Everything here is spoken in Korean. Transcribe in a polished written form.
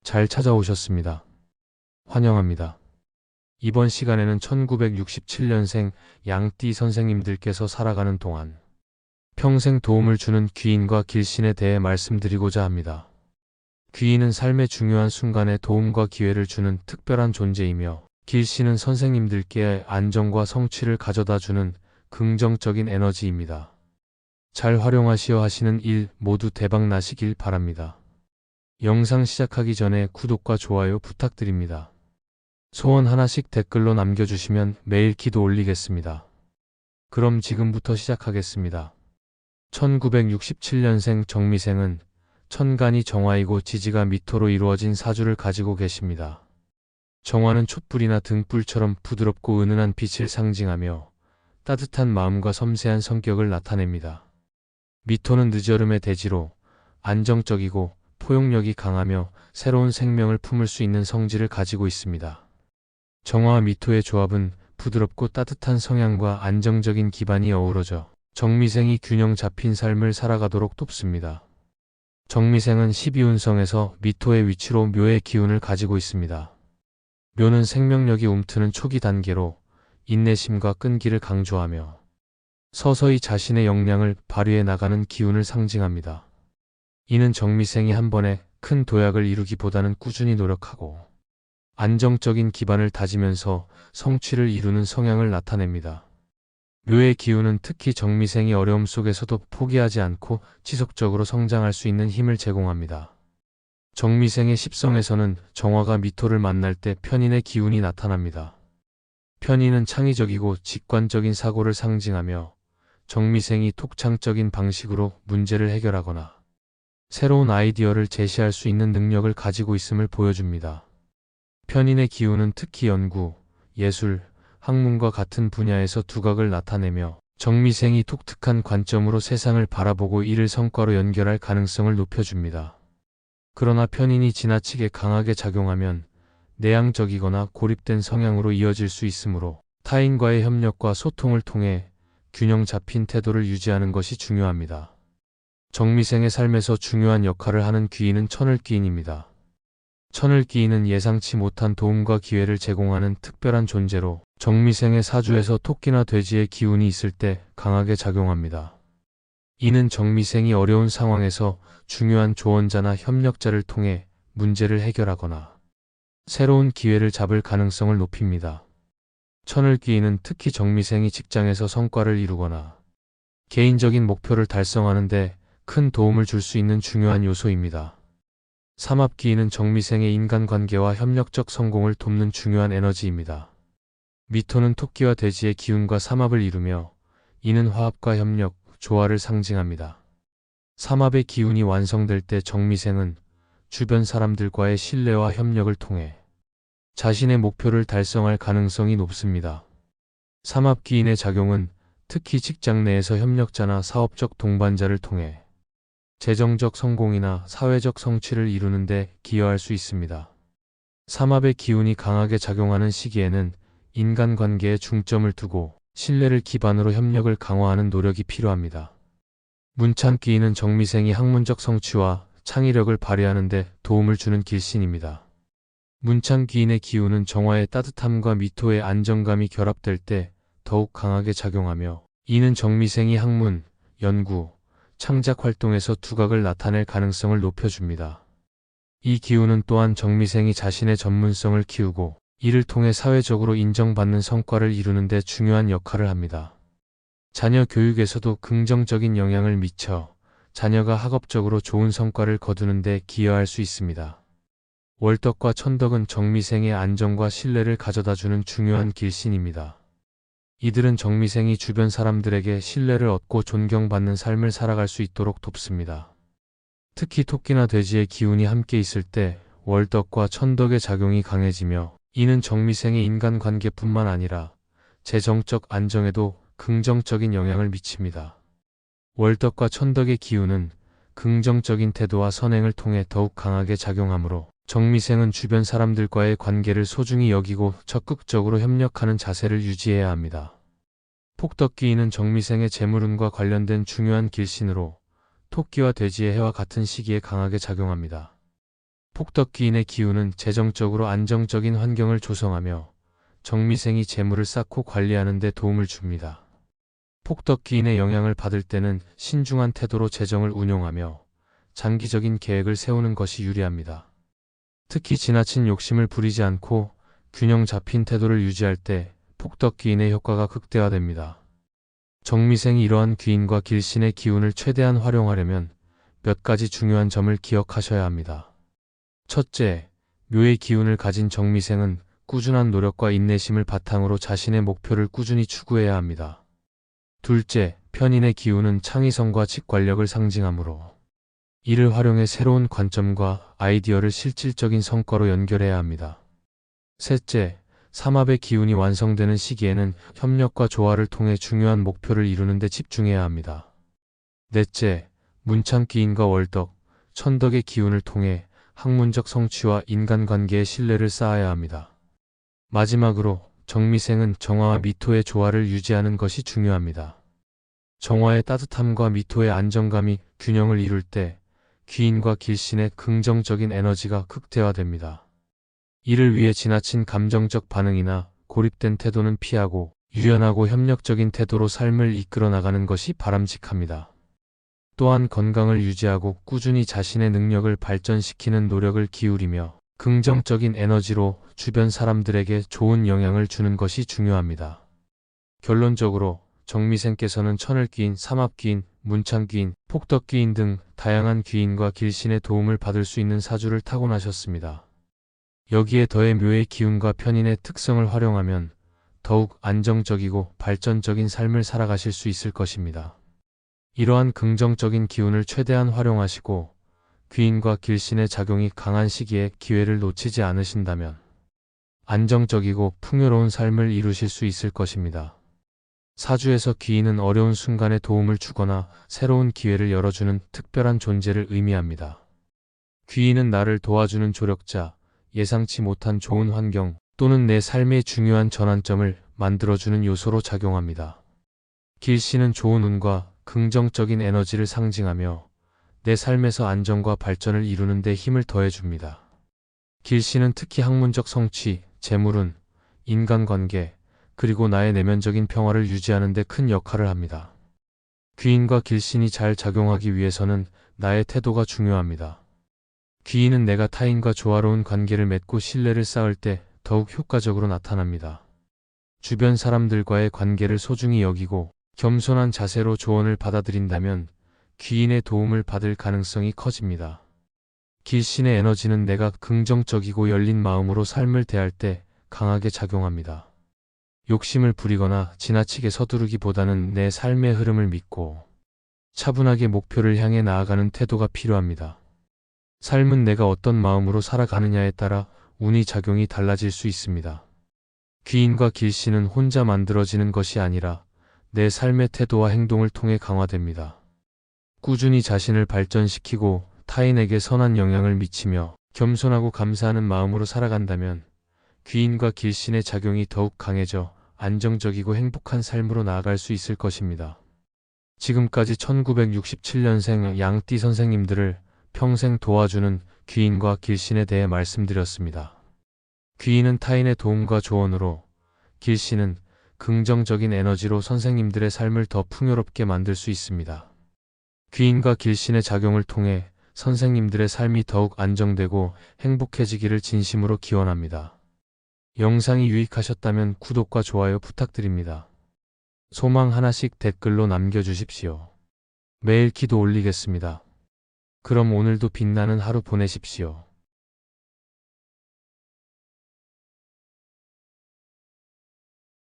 잘 찾아오셨습니다. 환영합니다. 이번 시간에는 1967년생 양띠 선생님들께서 살아가는 동안 평생 도움을 주는 귀인과 길신에 대해 말씀드리고자 합니다. 귀인은 삶의 중요한 순간에 도움과 기회를 주는 특별한 존재이며, 길신은 선생님들께 안정과 성취를 가져다 주는 긍정적인 에너지입니다. 잘 활용하시어 하시는 일 모두 대박 나시길 바랍니다. 영상 시작하기 전에 구독과 좋아요 부탁드립니다. 소원 하나씩 댓글로 남겨주시면 매일 기도 올리겠습니다. 그럼 지금부터 시작하겠습니다. 1967년생 정미생은 천간이 정화이고 지지가 미토로 이루어진 사주를 가지고 계십니다. 정화는 촛불이나 등불처럼 부드럽고 은은한 빛을 상징하며 따뜻한 마음과 섬세한 성격을 나타냅니다. 미토는 늦여름의 대지로 안정적이고 포용력이 강하며 새로운 생명을 품을 수 있는 성질을 가지고 있습니다. 정화와 미토의 조합은 부드럽고 따뜻한 성향과 안정적인 기반이 어우러져 정미생이 균형 잡힌 삶을 살아가도록 돕습니다. 정미생은 12운성에서 미토의 위치로 묘의 기운을 가지고 있습니다. 묘는 생명력이 움트는 초기 단계로 인내심과 끈기를 강조하며 서서히 자신의 역량을 발휘해 나가는 기운을 상징합니다. 이는 정미생이 한 번에 큰 도약을 이루기보다는 꾸준히 노력하고 안정적인 기반을 다지면서 성취를 이루는 성향을 나타냅니다. 묘의 기운은 특히 정미생이 어려움 속에서도 포기하지 않고 지속적으로 성장할 수 있는 힘을 제공합니다. 정미생의 십성에서는 정화가 미토를 만날 때 편인의 기운이 나타납니다. 편인은 창의적이고 직관적인 사고를 상징하며 정미생이 독창적인 방식으로 문제를 해결하거나 새로운 아이디어를 제시할 수 있는 능력을 가지고 있음을 보여줍니다. 편인의 기운은 특히 연구, 예술, 학문과 같은 분야에서 두각을 나타내며 정미생이 독특한 관점으로 세상을 바라보고 이를 성과로 연결할 가능성을 높여줍니다. 그러나 편인이 지나치게 강하게 작용하면 내향적이거나 고립된 성향으로 이어질 수 있으므로 타인과의 협력과 소통을 통해 균형 잡힌 태도를 유지하는 것이 중요합니다. 정미생의 삶에서 중요한 역할을 하는 귀인은 천을귀인입니다. 천을귀인은 예상치 못한 도움과 기회를 제공하는 특별한 존재로 정미생의 사주에서 토끼나 돼지의 기운이 있을 때 강하게 작용합니다. 이는 정미생이 어려운 상황에서 중요한 조언자나 협력자를 통해 문제를 해결하거나 새로운 기회를 잡을 가능성을 높입니다. 천을귀인은 특히 정미생이 직장에서 성과를 이루거나 개인적인 목표를 달성하는 데 큰 도움을 줄 수 있는 중요한 요소입니다. 삼합귀인은 정미생의 인간관계와 협력적 성공을 돕는 중요한 에너지입니다. 미토는 토끼와 돼지의 기운과 삼합을 이루며 이는 화합과 협력, 조화를 상징합니다. 삼합의 기운이 완성될 때 정미생은 주변 사람들과의 신뢰와 협력을 통해 자신의 목표를 달성할 가능성이 높습니다. 삼합귀인의 작용은 특히 직장 내에서 협력자나 사업적 동반자를 통해 재정적 성공이나 사회적 성취를 이루는 데 기여할 수 있습니다. 삼합의 기운이 강하게 작용하는 시기에는 인간관계에 중점을 두고 신뢰를 기반으로 협력을 강화하는 노력이 필요합니다. 문창귀인은 정미생이 학문적 성취와 창의력을 발휘하는 데 도움을 주는 길신입니다. 문창귀인의 기운은 정화의 따뜻함과 미토의 안정감이 결합될 때 더욱 강하게 작용하며 이는 정미생이 학문, 연구, 창작 활동에서 두각을 나타낼 가능성을 높여줍니다. 이 기운은 또한 정미생이 자신의 전문성을 키우고 이를 통해 사회적으로 인정받는 성과를 이루는 데 중요한 역할을 합니다. 자녀 교육에서도 긍정적인 영향을 미쳐 자녀가 학업적으로 좋은 성과를 거두는 데 기여할 수 있습니다. 월덕과 천덕은 정미생의 안정과 신뢰를 가져다주는 중요한 길신입니다. 이들은 정미생이 주변 사람들에게 신뢰를 얻고 존경받는 삶을 살아갈 수 있도록 돕습니다. 특히 토끼나 돼지의 기운이 함께 있을 때 월덕과 천덕의 작용이 강해지며 이는 정미생의 인간관계뿐만 아니라 재정적 안정에도 긍정적인 영향을 미칩니다. 월덕과 천덕의 기운은 긍정적인 태도와 선행을 통해 더욱 강하게 작용하므로 정미생은 주변 사람들과의 관계를 소중히 여기고 적극적으로 협력하는 자세를 유지해야 합니다. 폭덕귀인은 정미생의 재물운과 관련된 중요한 길신으로 토끼와 돼지의 해와 같은 시기에 강하게 작용합니다. 폭덕기인의 기운은 재정적으로 안정적인 환경을 조성하며 정미생이 재물을 쌓고 관리하는 데 도움을 줍니다. 폭덕기인의 영향을 받을 때는 신중한 태도로 재정을 운용하며 장기적인 계획을 세우는 것이 유리합니다. 특히 지나친 욕심을 부리지 않고 균형 잡힌 태도를 유지할 때 폭덕기인의 효과가 극대화됩니다. 정미생이 이러한 귀인과 길신의 기운을 최대한 활용하려면 몇 가지 중요한 점을 기억하셔야 합니다. 첫째, 묘의 기운을 가진 정미생은 꾸준한 노력과 인내심을 바탕으로 자신의 목표를 꾸준히 추구해야 합니다. 둘째, 편인의 기운은 창의성과 직관력을 상징하므로 이를 활용해 새로운 관점과 아이디어를 실질적인 성과로 연결해야 합니다. 셋째, 삼합의 기운이 완성되는 시기에는 협력과 조화를 통해 중요한 목표를 이루는 데 집중해야 합니다. 넷째, 문창기인과 월덕, 천덕의 기운을 통해 학문적 성취와 인간관계의 신뢰를 쌓아야 합니다. 마지막으로 정미생은 정화와 미토의 조화를 유지하는 것이 중요합니다. 정화의 따뜻함과 미토의 안정감이 균형을 이룰 때 귀인과 길신의 긍정적인 에너지가 극대화됩니다. 이를 위해 지나친 감정적 반응이나 고립된 태도는 피하고 유연하고 협력적인 태도로 삶을 이끌어 나가는 것이 바람직합니다. 또한 건강을 유지하고 꾸준히 자신의 능력을 발전시키는 노력을 기울이며 긍정적인 에너지로 주변 사람들에게 좋은 영향을 주는 것이 중요합니다. 결론적으로 정미생께서는 천을귀인, 삼합귀인, 문창귀인, 폭덕귀인 등 다양한 귀인과 길신의 도움을 받을 수 있는 사주를 타고나셨습니다. 여기에 더해 묘의 기운과 편인의 특성을 활용하면 더욱 안정적이고 발전적인 삶을 살아가실 수 있을 것입니다. 이러한 긍정적인 기운을 최대한 활용하시고 귀인과 길신의 작용이 강한 시기에 기회를 놓치지 않으신다면 안정적이고 풍요로운 삶을 이루실 수 있을 것입니다. 사주에서 귀인은 어려운 순간에 도움을 주거나 새로운 기회를 열어주는 특별한 존재를 의미합니다. 귀인은 나를 도와주는 조력자, 예상치 못한 좋은 환경 또는 내 삶의 중요한 전환점을 만들어주는 요소로 작용합니다. 길신은 좋은 운과 긍정적인 에너지를 상징하며 내 삶에서 안정과 발전을 이루는 데 힘을 더해줍니다. 길신은 특히 학문적 성취, 재물운, 인간관계, 그리고 나의 내면적인 평화를 유지하는 데 큰 역할을 합니다. 귀인과 길신이 잘 작용하기 위해서는 나의 태도가 중요합니다. 귀인은 내가 타인과 조화로운 관계를 맺고 신뢰를 쌓을 때 더욱 효과적으로 나타납니다. 주변 사람들과의 관계를 소중히 여기고 겸손한 자세로 조언을 받아들인다면 귀인의 도움을 받을 가능성이 커집니다. 길신의 에너지는 내가 긍정적이고 열린 마음으로 삶을 대할 때 강하게 작용합니다. 욕심을 부리거나 지나치게 서두르기보다는 내 삶의 흐름을 믿고 차분하게 목표를 향해 나아가는 태도가 필요합니다. 삶은 내가 어떤 마음으로 살아가느냐에 따라 운이 작용이 달라질 수 있습니다. 귀인과 길신은 혼자 만들어지는 것이 아니라 내 삶의 태도와 행동을 통해 강화됩니다. 꾸준히 자신을 발전시키고 타인에게 선한 영향을 미치며 겸손하고 감사하는 마음으로 살아간다면 귀인과 길신의 작용이 더욱 강해져 안정적이고 행복한 삶으로 나아갈 수 있을 것입니다. 지금까지 1967년생 양띠 선생님들을 평생 도와주는 귀인과 길신에 대해 말씀드렸습니다. 귀인은 타인의 도움과 조언으로, 길신은 긍정적인 에너지로 선생님들의 삶을 더 풍요롭게 만들 수 있습니다. 귀인과 길신의 작용을 통해 선생님들의 삶이 더욱 안정되고 행복해지기를 진심으로 기원합니다. 영상이 유익하셨다면 구독과 좋아요 부탁드립니다. 소망 하나씩 댓글로 남겨주십시오. 매일 기도 올리겠습니다. 그럼 오늘도 빛나는 하루 보내십시오.